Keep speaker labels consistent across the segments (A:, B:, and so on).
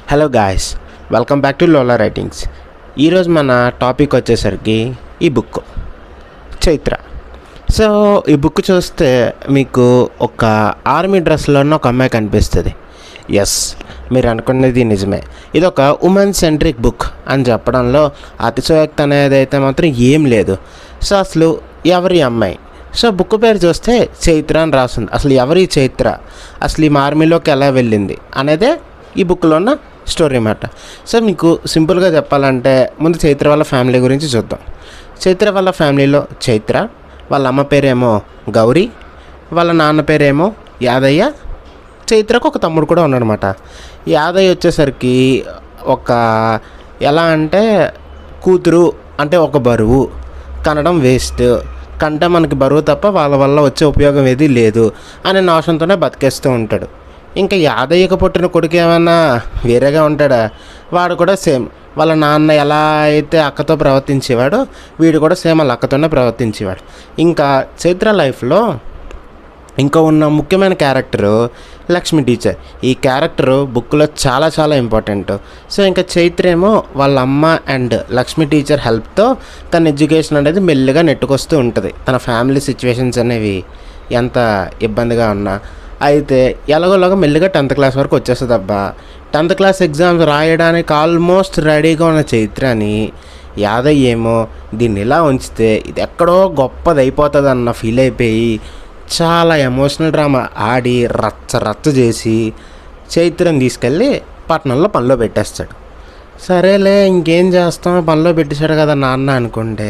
A: Hello guys, welcome back to Lola Writings. ఈరోజు మన topic వచ్చేసరికి ఈ బుక్ చైత్ర. సో ఈ బుక్ చూస్తే మీకు ఒక ఆర్మీ డ్రెస్లోనే ఒక అమ్మాయి కనిపిస్తుంది. ఎస్, మీరు అనుకునేది నిజమే. ఇది ఒక ఉమెన్ సెంట్రిక్ బుక్ అని చెప్పడంలో అతిశయోక్తి అనేది అయితే మాత్రం ఏం లేదు. సో అసలు ఎవరి అమ్మాయి? సో బుక్ పేరు చూస్తే చైత్ర అని రాస్తుంది. అసలు ఎవరి చైత్ర, అసలు ఈ ఆర్మీలోకి ఎలా వెళ్ళింది అనేదే ఈ బుక్లో ఉన్న స్టోరీ అన్నమాట. సో మీకు సింపుల్గా చెప్పాలంటే ముందు చైత్ర వాళ్ళ ఫ్యామిలీ గురించి చూద్దాం. చైత్ర వాళ్ళ ఫ్యామిలీలో చైత్ర, వాళ్ళ అమ్మ పేరేమో గౌరీ, వాళ్ళ నాన్న పేరేమో యాదయ్య. చైత్రకు ఒక తమ్ముడు కూడా ఉన్నాడనమాట. యాదయ్య వచ్చేసరికి ఒక ఎలా అంటే కూతురు అంటే ఒక బరువు, కనడం వేస్ట్, కంటే మనకి బరువు తప్ప వాళ్ళ వల్ల వచ్చే ఉపయోగం ఏది లేదు అనే నోషంతోనే బతికేస్తూ ఉంటాడు. ఇంకా యాదయ్యకు పుట్టిన కొడుకు ఏమన్నా వేరేగా ఉంటాడా? వాడు కూడా సేమ్ వాళ్ళ నాన్న ఎలా అయితే అక్కతో ప్రవర్తించేవాడో వీడు కూడా సేమ్ వాళ్ళ అక్కతోనే ప్రవర్తించేవాడు. ఇంకా చైత్ర లైఫ్లో ఇంకా ఉన్న ముఖ్యమైన క్యారెక్టరు లక్ష్మి టీచర్. ఈ క్యారెక్టరు బుక్లో చాలా చాలా ఇంపార్టెంట్. సో ఇంకా చైత్ర ఏమో వాళ్ళ అమ్మ అండ్ లక్ష్మి టీచర్ హెల్ప్తో తన ఎడ్యుకేషన్ అనేది మెల్లిగా నెట్టుకొస్తూ ఉంటుంది. తన ఫ్యామిలీ సిచ్యువేషన్స్ అనేవి ఎంత ఇబ్బందిగా ఉన్నా అయితే ఎలాగోలాగా మెల్లిగా 10th క్లాస్ వరకు వచ్చేస్తుంది. అబ్బా 10th క్లాస్ ఎగ్జామ్స్ రాయడానికి ఆల్మోస్ట్ రెడీగా ఉన్న చైత్రని యాదయ్య ఏమో దీన్ని ఇలా ఉంచితే ఇది ఎక్కడో గొప్పది అయిపోతుంది అన్న ఫీల్ అయిపోయి చాలా ఎమోషనల్ డ్రామా ఆడి రచ్చ చేసి చైత్రని తీసుకెళ్ళి పట్టణంలో పనిలో పెట్టేస్తాడు. సరేలే ఇంకేం చేస్తాం, పనిలో పెట్టేశాడు కదా నాన్న అనుకుంటే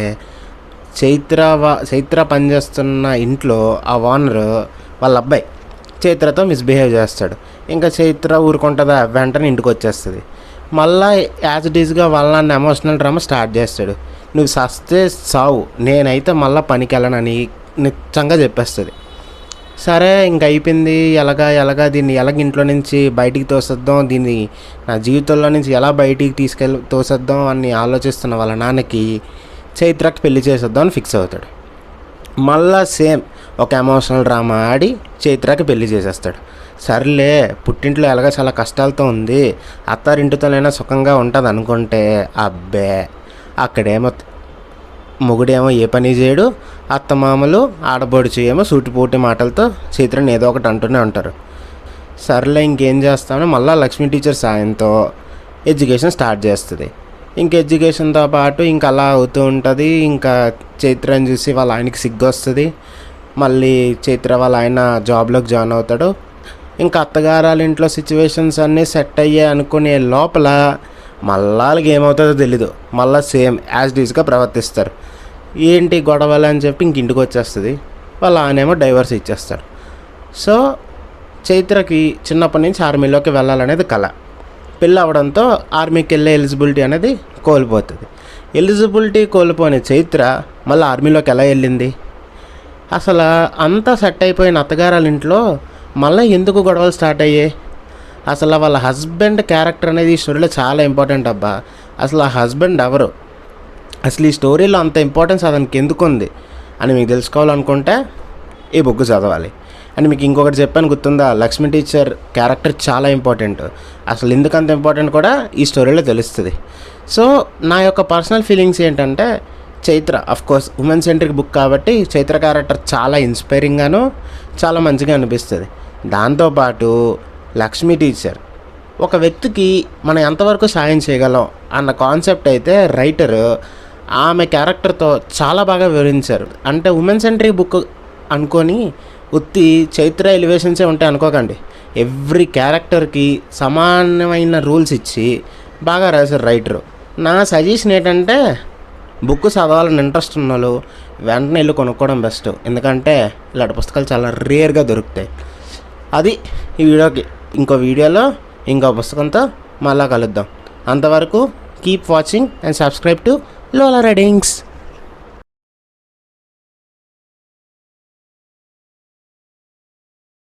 A: చైత్ర పనిచేస్తున్న ఇంట్లో ఆ ఓనరు వాళ్ళ అబ్బాయి చైత్రతో మిస్బిహేవ్ చేస్తాడు. ఇంకా చైత్ర ఊరుకుంటుందా, వెంటనే ఇంటికి వచ్చేస్తుంది. మళ్ళీ యాజ్ ఇట్ ఈజ్గా వాళ్ళ ఎమోషనల్ డ్రామా స్టార్ట్ చేస్తాడు. నువ్వు సస్తే సావు, నేనైతే మళ్ళీ పనికి వెళ్ళనని నిజంగా చెప్పేస్తుంది. సరే ఇంక అయిపోయింది. ఎలాగా దీన్ని ఇంట్లో నుంచి బయటికి తోసేద్దాం, దీన్ని నా జీవితంలో నుంచి ఎలా బయటికి తోసేద్దాం అని ఆలోచిస్తున్న వాళ్ళ నాన్నకి చైత్రకి పెళ్లి చేసేద్దాం అని ఫిక్స్ అవుతాడు. మళ్ళా సేమ్ ఒక ఎమోషనల్ డ్రామా ఆడి చైత్రకి పెళ్లి చేసేస్తాడు. సర్లే పుట్టింట్లో ఎలాగ చాలా కష్టాలతో ఉంది, అత్తారింటితోనైనా సుఖంగా ఉంటుంది అనుకుంటే అబ్బే అక్కడేమో మొగుడేమో ఏ పని చేయడు, అత్తమామలు ఆడబడుచు ఏమో సూటిపోటి మాటలతో చైత్రని ఏదో ఒకటి అంటూనే ఉంటారు. సర్లే ఇంకేం చేస్తామని మళ్ళీ లక్ష్మీ టీచర్ సాయంతో ఎడ్యుకేషన్ స్టార్ట్ చేస్తుంది. ఇంకా ఎడ్యుకేషన్తో పాటు ఇంకా అలా అవుతూ ఉంటుంది. ఇంకా చైత్రని చూసి వాళ్ళ ఆయనకి సిగ్గు వస్తుంది. మళ్ళీ చైత్ర వాళ్ళ ఆయన జాబ్లోకి జాయిన్ అవుతాడు. ఇంకా అత్తగారాల ఇంట్లో సిచ్యువేషన్స్ అన్నీ సెట్ అయ్యాయి అనుకునే లోపల మళ్ళీ ఏమవుతుందో తెలీదు. మళ్ళీ సేమ్ యాజ్ డీజ్గా ప్రవర్తిస్తారు. ఏంటి గొడవలు అని చెప్పి ఇంక ఇంటికి వచ్చేస్తుంది. వాళ్ళ ఆయనేమో డైవర్స్ ఇచ్చేస్తాడు. సో చైత్రకి చిన్నప్పటి నుంచి ఆర్మీలోకి వెళ్ళాలనేది కళ. పెళ్ళి అవ్వడంతో ఆర్మీకి వెళ్ళే ఎలిజిబిలిటీ అనేది కోల్పోతుంది. ఎలిజిబిలిటీ కోల్పోయిన చైత్ర మళ్ళీ ఆర్మీలోకి ఎలా వెళ్ళింది? అసలు అంతా సెట్ అయిపోయిన అత్తగారాల ఇంట్లో మళ్ళీ ఎందుకు గొడవలు స్టార్ట్ అయ్యాయి? అసలు వాళ్ళ హస్బెండ్ క్యారెక్టర్ అనేది ఈ స్టోరీలో చాలా ఇంపార్టెంట్. అబ్బా అసలు ఆ హస్బెండ్ ఎవరు, అసలు ఈ స్టోరీలో అంత ఇంపార్టెన్స్ అతనికి ఎందుకు ఉంది అని మీకు తెలుసుకోవాలనుకుంటే ఈ బుక్ చదవాలి. అని మీకు ఇంకొకటి చెప్పాను గుర్తుందా, లక్ష్మీ టీచర్ క్యారెక్టర్ చాలా ఇంపార్టెంట్. అసలు ఎందుకంత ఇంపార్టెంట్ కూడా ఈ స్టోరీలో తెలుస్తుంది. సో నా యొక్క పర్సనల్ ఫీలింగ్స్ ఏంటంటే Chaitra of course women centric book కాబట్టి చైత్ర క్యారెక్టర్ చాలా ఇన్స్పైరింగ్గాను చాలా మంచిగా అనిపిస్తుంది. దాంతోపాటు లక్ష్మీ టీచర్ ఒక వ్యక్తికి మనం ఎంతవరకు సాయం చేయగలం అన్న కాన్సెప్ట్ అయితే రైటర్ ఆమె క్యారెక్టర్తో చాలా బాగా వివరించారు. అంటే ఉమెన్ సెంట్రిక్ బుక్ అనుకొని ఉత్తి చైత్ర ఎలివేషన్సే ఉంటాయి అనుకోకండి. ఎవ్రీ క్యారెక్టర్కి సమానమైన రూల్స్ ఇచ్చి బాగా రాశారు రైటరు. నా సజెషన్ ఏంటంటే బుక్ చదవాలని ఇంట్రెస్ట్ ఉన్న వాళ్ళు వెంటనే వెళ్ళి కొనుక్కోవడం బెస్ట్. ఎందుకంటే ఇలాంటి పుస్తకాలు చాలా రేర్గా దొరుకుతాయి. అది ఈ వీడియోకి. ఇంకో వీడియోలో ఇంకో పుస్తకంతో మళ్ళా కలుద్దాం. అంతవరకు keep watching and subscribe to Lola writings.